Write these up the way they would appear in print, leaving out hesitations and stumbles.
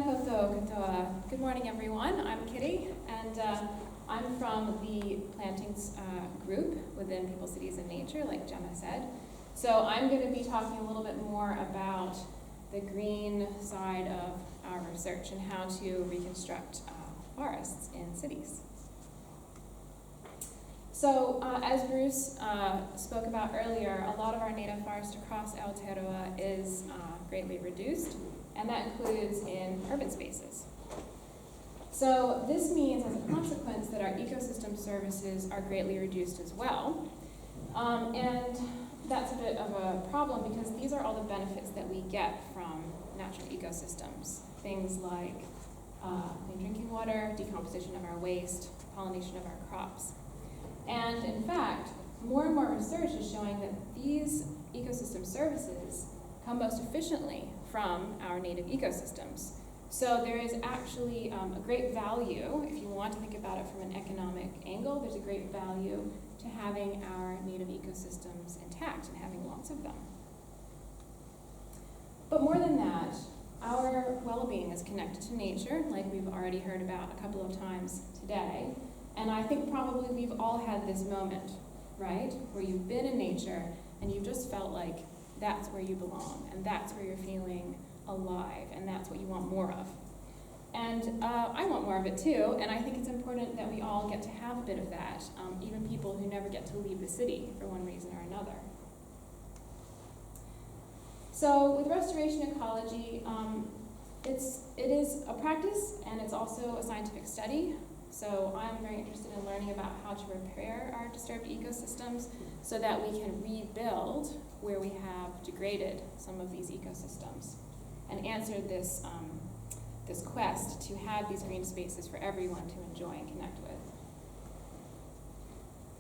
Good morning, everyone. I'm Kiri, and I'm from the plantings group within People, Cities, and Nature, like Gemma said. So I'm going to be talking a little bit more about the green side of our research and how to reconstruct forests in cities. So as Bruce spoke about earlier, a lot of our native forest across Aotearoa is greatly reduced, and that includes in urban spaces. So this means, as a consequence, that our ecosystem services are greatly reduced as well. And that's a bit of a problem because these are all the benefits that we get from natural ecosystems. Things like clean drinking water, decomposition of our waste, pollination of our crops. And in fact, more and more research is showing that these ecosystem services come most efficiently from our native ecosystems. So there is actually a great value, if you want to think about it from an economic angle, there's a great value to having our native ecosystems intact and having lots of them. But more than that, our well-being is connected to nature, like we've already heard about a couple of times today. And I think probably we've all had this moment, right? Where you've been in nature and you've just felt like that's where you belong, and that's where you're feeling alive, and that's what you want more of. And I want more of it too, and I think it's important that we all get to have a bit of that, even people who never get to leave the city for one reason or another. So with restoration ecology, it is a practice and it's also a scientific study. So I'm very interested in learning about how to repair our disturbed ecosystems so that we can rebuild where we have degraded some of these ecosystems and answer this quest to have these green spaces for everyone to enjoy and connect with.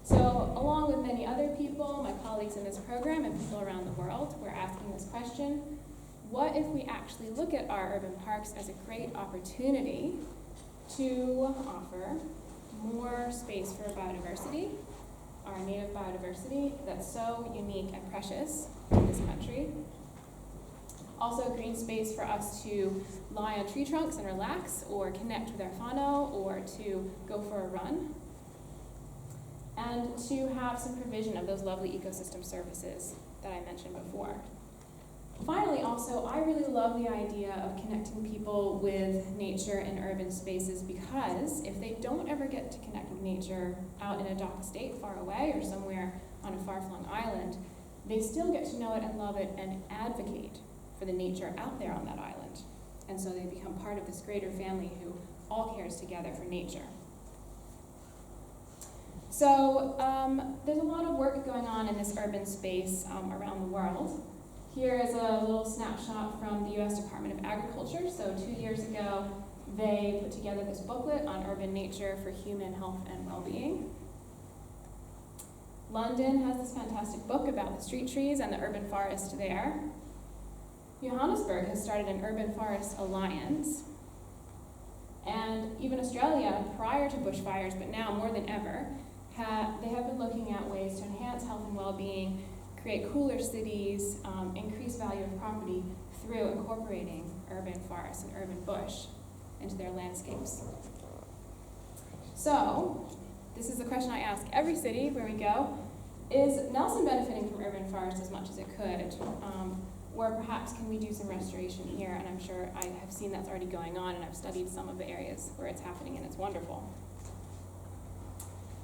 So along with many other people, my colleagues in this program and people around the world, we're asking this question: what if we actually look at our urban parks as a great opportunity to offer more space for biodiversity, our native biodiversity that's so unique and precious in this country. Also green space for us to lie on tree trunks and relax, or connect with our whānau, or to go for a run. And to have some provision of those lovely ecosystem services that I mentioned before. Finally, also, I really love the idea of connecting people with nature in urban spaces, because if they don't ever get to connect with nature out in a dock estate far away or somewhere on a far-flung island, they still get to know it and love it and advocate for the nature out there on that island. And so they become part of this greater family who all cares together for nature. So there's a lot of work going on in this urban space around the world. Here is a little snapshot from the U.S. Department of Agriculture. So 2 years ago, they put together this booklet on urban nature for human health and well-being. London has this fantastic book about the street trees and the urban forest there. Johannesburg has started an urban forest alliance. And even Australia, prior to bushfires, but now more than ever, they have been looking at ways to enhance health and well-being, create cooler cities, increase value of property through incorporating urban forests and urban bush into their landscapes. So, this is the question I ask every city where we go: is Nelson benefiting from urban forests as much as it could? Or perhaps can we do some restoration here? And I'm sure I have seen that's already going on, and I've studied some of the areas where it's happening, and it's wonderful.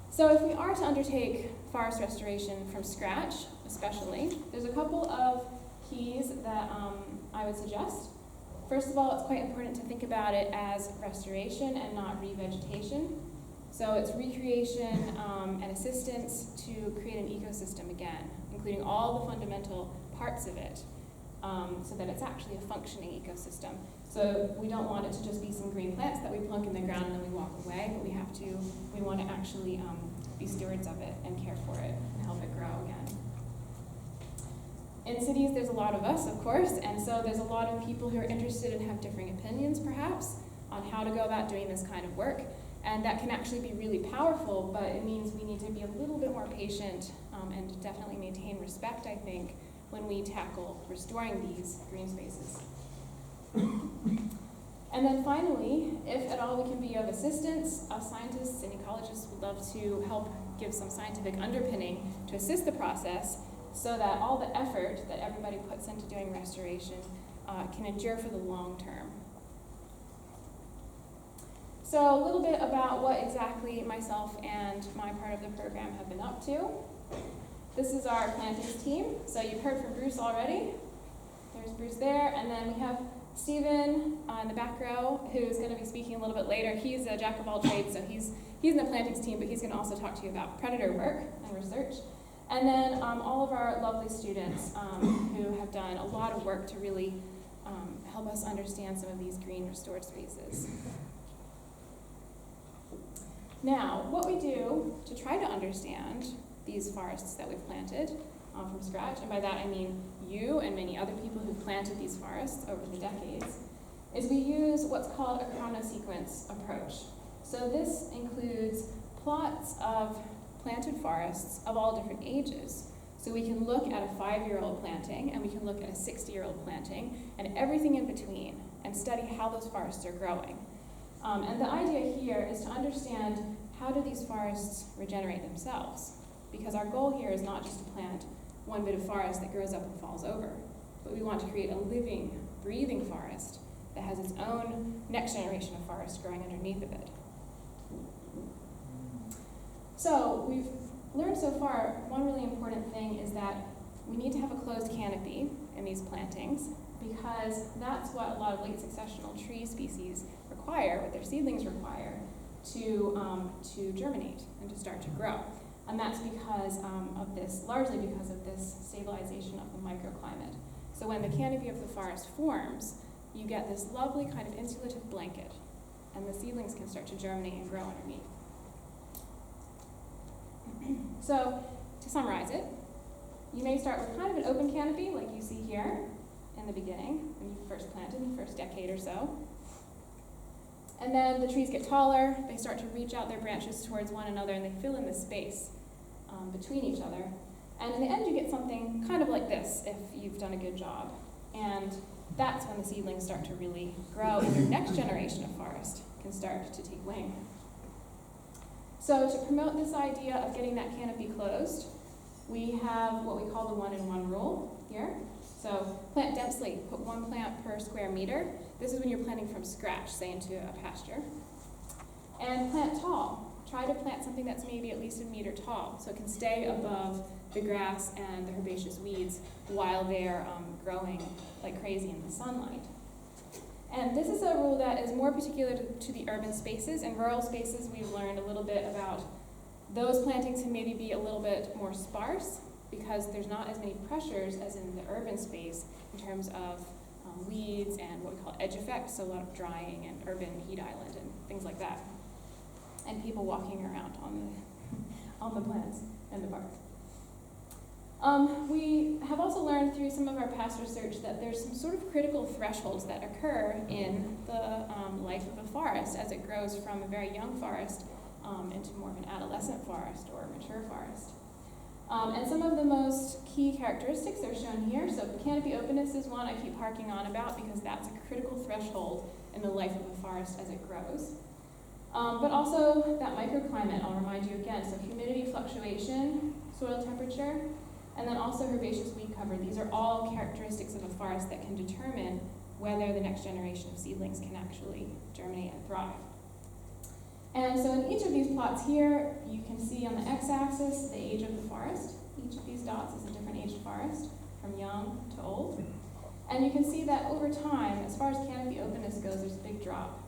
So if we are to undertake forest restoration from scratch, especially, there's a couple of keys that I would suggest. First of all, it's quite important to think about it as restoration and not revegetation. So it's recreation and assistance to create an ecosystem again, including all the fundamental parts of it, so that it's actually a functioning ecosystem. So we don't want it to just be some green plants that we plunk in the ground and then we walk away, but we want to actually be stewards of it and care for it and help it grow again. In cities, there's a lot of us, of course, and so there's a lot of people who are interested and have differing opinions, perhaps, on how to go about doing this kind of work. And that can actually be really powerful, but it means we need to be a little bit more patient and definitely maintain respect, I think, when we tackle restoring these green spaces. And then finally, if at all we can be of assistance, us scientists and ecologists would love to help give some scientific underpinning to assist the process so that all the effort that everybody puts into doing restoration can endure for the long term. So a little bit about what exactly myself and my part of the program have been up to. This is our plantings team. So you've heard from Bruce already. There's Bruce there, and then we have Stephen in the back row, who's going to be speaking a little bit later. He's a jack of all trades, so he's in the plantings team, but he's going to also talk to you about predator work and research. And then all of our lovely students who have done a lot of work to really help us understand some of these green restored spaces. Now, what we do to try to understand these forests that we've planted from scratch, and by that I mean you and many other people who've planted these forests over the decades, is we use what's called a chronosequence approach. So this includes plots of planted forests of all different ages. So we can look at a 5-year-old planting, and we can look at a 60-year-old planting, and everything in between, and study how those forests are growing. And the idea here is to understand how do these forests regenerate themselves? Because our goal here is not just to plant one bit of forest that grows up and falls over, but we want to create a living, breathing forest that has its own next generation of forest growing underneath of it. So we've learned so far, one really important thing is that we need to have a closed canopy in these plantings, because that's what a lot of late successional tree species require, what their seedlings require, to germinate and to start to grow. And that's because of this, largely because of this stabilization of the microclimate. So when the canopy of the forest forms, you get this lovely kind of insulative blanket, and the seedlings can start to germinate and grow underneath. So, to summarize it, you may start with kind of an open canopy, like you see here in the beginning, when you first planted in the first decade or so. And then the trees get taller, they start to reach out their branches towards one another, and they fill in the space between each other. And in the end, you get something kind of like this, if you've done a good job. And that's when the seedlings start to really grow, and your next generation of forest can start to take wing. So to promote this idea of getting that canopy closed, we have what we call the 1-in-1 rule here. So plant densely, put 1 plant per square meter. This is when you're planting from scratch, say into a pasture. And plant tall. Try to plant something that's maybe at least 1 meter tall, so it can stay above the grass and the herbaceous weeds while they're growing like crazy in the sunlight. And this is a rule that is more particular to the urban spaces. In rural spaces, we've learned a little bit about those plantings can maybe be a little bit more sparse because there's not as many pressures as in the urban space in terms of weeds and what we call edge effects, so a lot of drying and urban heat island and things like that, and people walking around on the plants and the park. We have also learned through some of our past research that there's some sort of critical thresholds that occur in the life of a forest as it grows from a very young forest into more of an adolescent forest or a mature forest. And some of the most key characteristics are shown here. So canopy openness is one I keep harking on about because that's a critical threshold in the life of a forest as it grows. But also that microclimate, I'll remind you again. So humidity fluctuation, soil temperature, and then also herbaceous weed cover. These are all characteristics of a forest that can determine whether the next generation of seedlings can actually germinate and thrive. And so in each of these plots here, you can see on the x-axis the age of the forest. Each of these dots is a different aged forest, from young to old. And you can see that over time, as far as canopy openness goes, there's a big drop.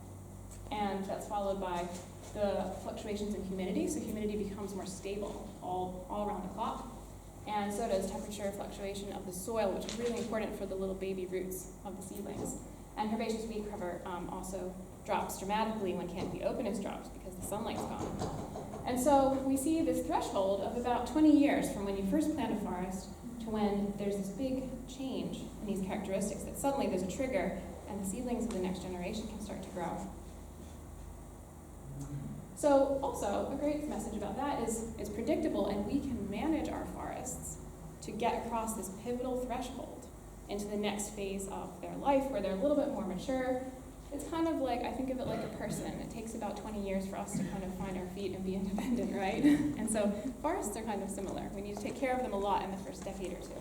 And that's followed by the fluctuations in humidity, so humidity becomes more stable all around the clock. And so does temperature fluctuation of the soil, which is really important for the little baby roots of the seedlings. And herbaceous weed cover also drops dramatically when canopy openness drops because the sunlight's gone. And so we see this threshold of about 20 years from when you first plant a forest to when there's this big change in these characteristics, that suddenly there's a trigger and the seedlings of the next generation can start to grow. So also, a great message about that is it's predictable, and we can manage our forests to get across this pivotal threshold into the next phase of their life where they're a little bit more mature, It's kind of like, I think of it like a person. It takes about 20 years for us to kind of find our feet and be independent, right? And so forests are kind of similar. We need to take care of them a lot in the first decade or two.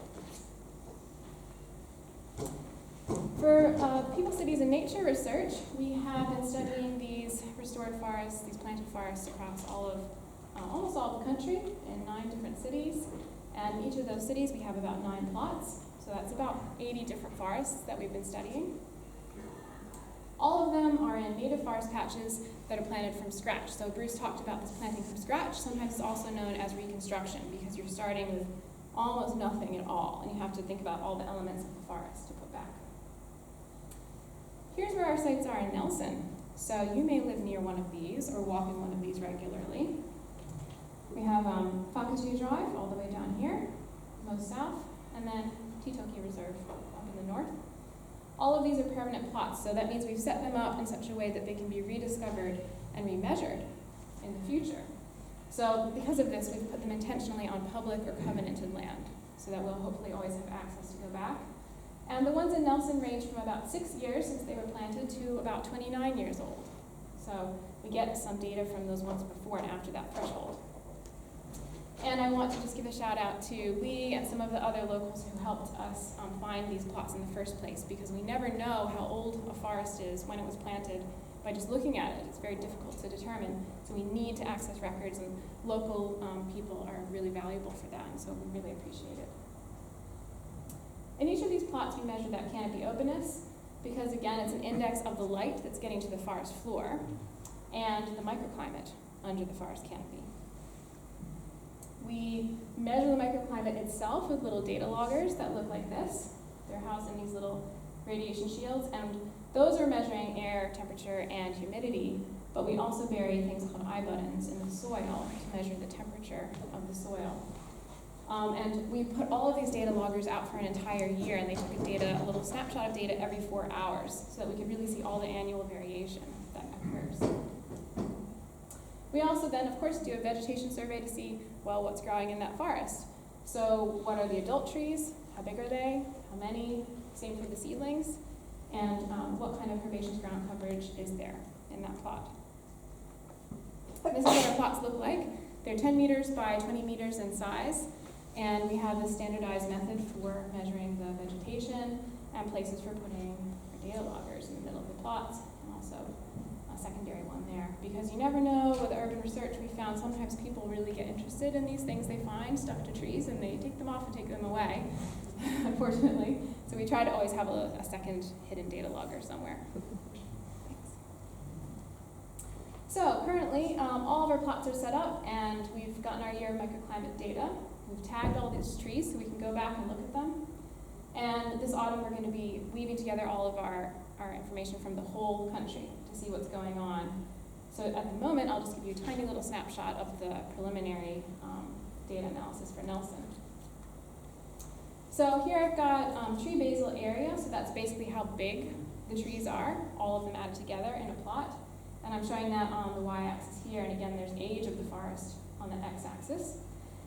For People, Cities, and Nature research, we have been studying these restored forests, these planted forests across almost all the country in 9 different cities. And in each of those cities, we have about 9 plots. So that's about 80 different forests that we've been studying. All of them are in native forest patches that are planted from scratch. So Bruce talked about this planting from scratch. Sometimes it's also known as reconstruction because you're starting with almost nothing at all, and you have to think about all the elements of the forest to put back. Here's where our sites are in Nelson. So you may live near one of these or walk in one of these regularly. We have Whakatū Drive all the way down here, most south, and then Titoki Reserve up in the north. All of these are permanent plots, so that means we've set them up in such a way that they can be rediscovered and remeasured in the future. So because of this, we've put them intentionally on public or covenanted land, so that we'll hopefully always have access to go back. And the ones in Nelson range from about 6 years since they were planted to about 29 years old. So we get some data from those ones before and after that threshold. And I want to just give a shout out to Lee and some of the other locals who helped us find these plots in the first place, because we never know how old a forest is when it was planted by just looking at it. It's very difficult to determine. So we need to access records, and local people are really valuable for that, and so we really appreciate it. In each of these plots, we measure that canopy openness, because again, it's an index of the light that's getting to the forest floor and the microclimate under the forest canopy. We measure the microclimate itself with little data loggers that look like this. They're housed in these little radiation shields, and those are measuring air temperature and humidity, but we also bury things called eye buttons in the soil to measure the temperature of the soil. And we put all of these data loggers out for an entire year, and they took a little snapshot of data every 4 hours so that we could really see all the annual variation that occurs. We also then, of course, do a vegetation survey to see, well, what's growing in that forest. So what are the adult trees? How big are they? How many? Same for the seedlings. And what kind of herbaceous ground coverage is there in that plot? This is what our plots look like. They're 10 meters by 20 meters in size. And we have this standardized method for measuring the vegetation and places for putting our data loggers in the middle of the plots, and also a secondary one there. Because you never know, with urban research, we found sometimes people really get interested in these things they find stuck to trees, and they take them off and take them away, unfortunately. So we try to always have a second hidden data logger somewhere. So currently, all of our plots are set up, and we've gotten our year of microclimate data. We've tagged all these trees so we can go back and look at them. And this autumn, we're going to be weaving together all of our information from the whole country to see what's going on. So at the moment, I'll just give you a tiny little snapshot of the preliminary data analysis for Nelson. So here I've got tree basal area, so that's basically how big the trees are, all of them added together in a plot. And I'm showing that on the y-axis here, and again, there's age of the forest on the x-axis.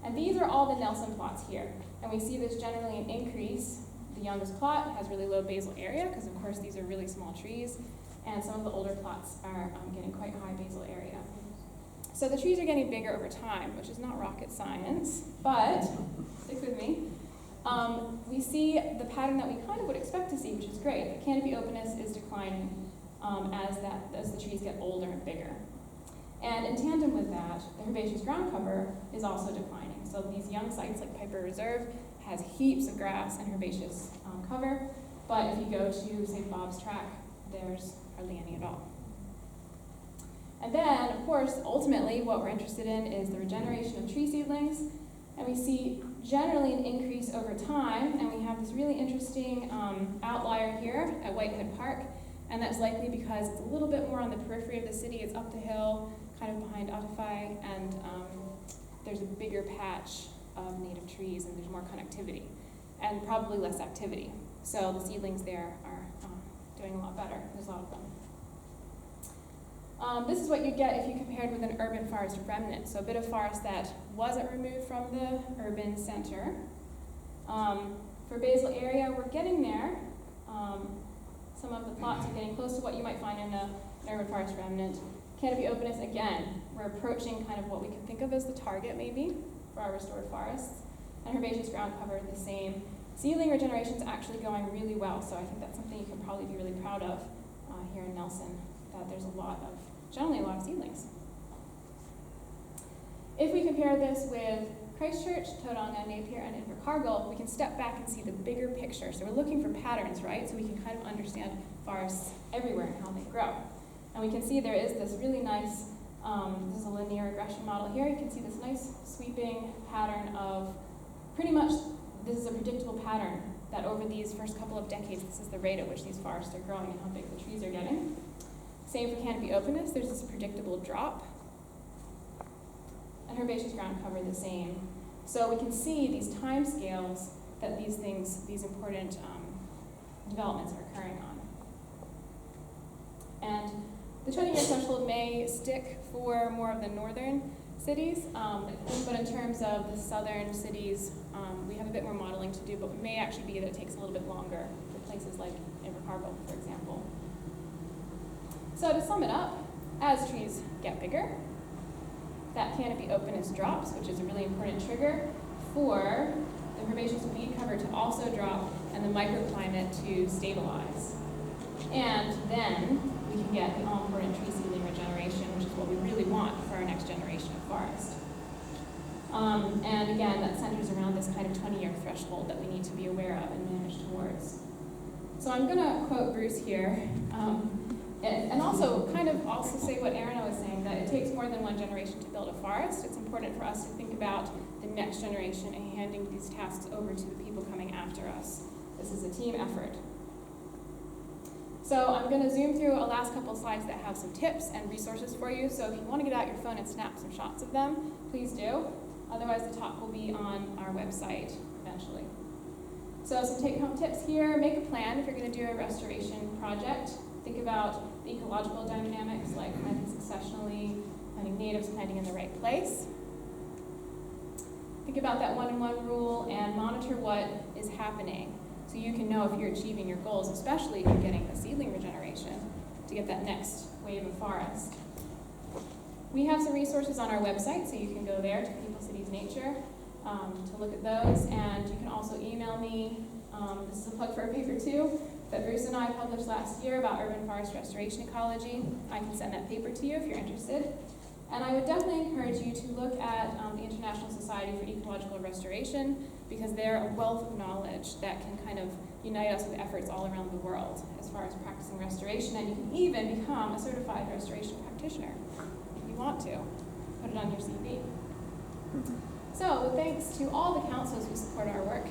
And these are all the Nelson plots here. And we see there's generally an increase. The youngest plot has really low basal area, because of course these are really small trees. And some of the older plots are getting quite high basal area. So the trees are getting bigger over time, which is not rocket science, but stick with me. We see the pattern that we kind of would expect to see, which is great. The canopy openness is declining as the trees get older and bigger. And in tandem with that, the herbaceous ground cover is also declining. So these young sites like Piper Reserve has heaps of grass and herbaceous cover, but if you go to, say, Bob's Track, there's hardly any at all. And then, of course, ultimately, what we're interested in is the regeneration of tree seedlings, and we see generally an increase over time, and we have this really interesting outlier here at Whitehead Park, and that's likely because it's a little bit more on the periphery of the city. It's up the hill, kind of behind Aotearoa, and there's a bigger patch of native trees, and there's more connectivity, and probably less activity. So the seedlings there are doing a lot better. There's a lot of them. This is what you get if you compared with an urban forest remnant, so a bit of forest that wasn't removed from the urban center. For basal area, we're getting there. Some of the plots are getting close to what you might find in an urban forest remnant. Canopy openness, again, we're approaching kind of what we could think of as the target maybe for our restored forests. And herbaceous ground cover, the same. Seedling regeneration is actually going really well, so I think that's something you can probably be really proud of here in Nelson, that there's generally a lot of seedlings. If we compare this with Christchurch, Tauranga, Napier, and Invercargill, we can step back and see the bigger picture. So we're looking for patterns, right? So we can kind of understand forests everywhere and how they grow. And we can see there is this really nice, this is a linear regression model here. You can see this nice sweeping pattern of pretty much, this is a predictable pattern that over these first couple of decades, this is the rate at which these forests are growing and how big the trees are getting. Same for canopy openness, there's this predictable drop. And herbaceous ground cover the same. So we can see these time scales that these important developments are occurring on. And the 20-year threshold may stick for more of the northern cities, but in terms of the southern cities, we have a bit more modeling to do, but it may actually be that it takes a little bit longer for places like Invercargill, for example. So to sum it up, as trees get bigger, that canopy openness drops, which is a really important trigger for the herbaceous weed cover to also drop and the microclimate to stabilize. And then we can get the all-important tree seedling regeneration, which is what we really want for our next generation of forest. And again, that centers around this kind of 20-year threshold that we need to be aware of and manage towards. So I'm going to quote Bruce here, and also kind of also say what Aaron was saying, that it takes more than one generation to build a forest. It's important for us to think about the next generation and handing these tasks over to the people coming after us. This is a team effort. So I'm going to zoom through a last couple slides that have some tips and resources for you. So if you want to get out your phone and snap some shots of them, please do. Otherwise, the talk will be on our website eventually. So some take-home tips here. Make a plan if you're going to do a restoration project. Think about the ecological dynamics, like planting successionally, planting natives, planting in the right place. Think about that one-on-one rule and monitor what is happening so you can know if you're achieving your goals, especially if you're getting the seedling regeneration to get that next wave of forest. We have some resources on our website, so you can go there to People, Cities, Nature to look at those, and you can also email me. This is a plug for a paper too that Bruce and I published last year about urban forest restoration ecology. I can send that paper to you if you're interested. And I would definitely encourage you to look at the International Society for Ecological Restoration, because they're a wealth of knowledge that can kind of unite us with efforts all around the world as far as practicing restoration. And you can even become a certified restoration practitioner if you want to. Put it on your CV. So thanks to all the councils who support our work.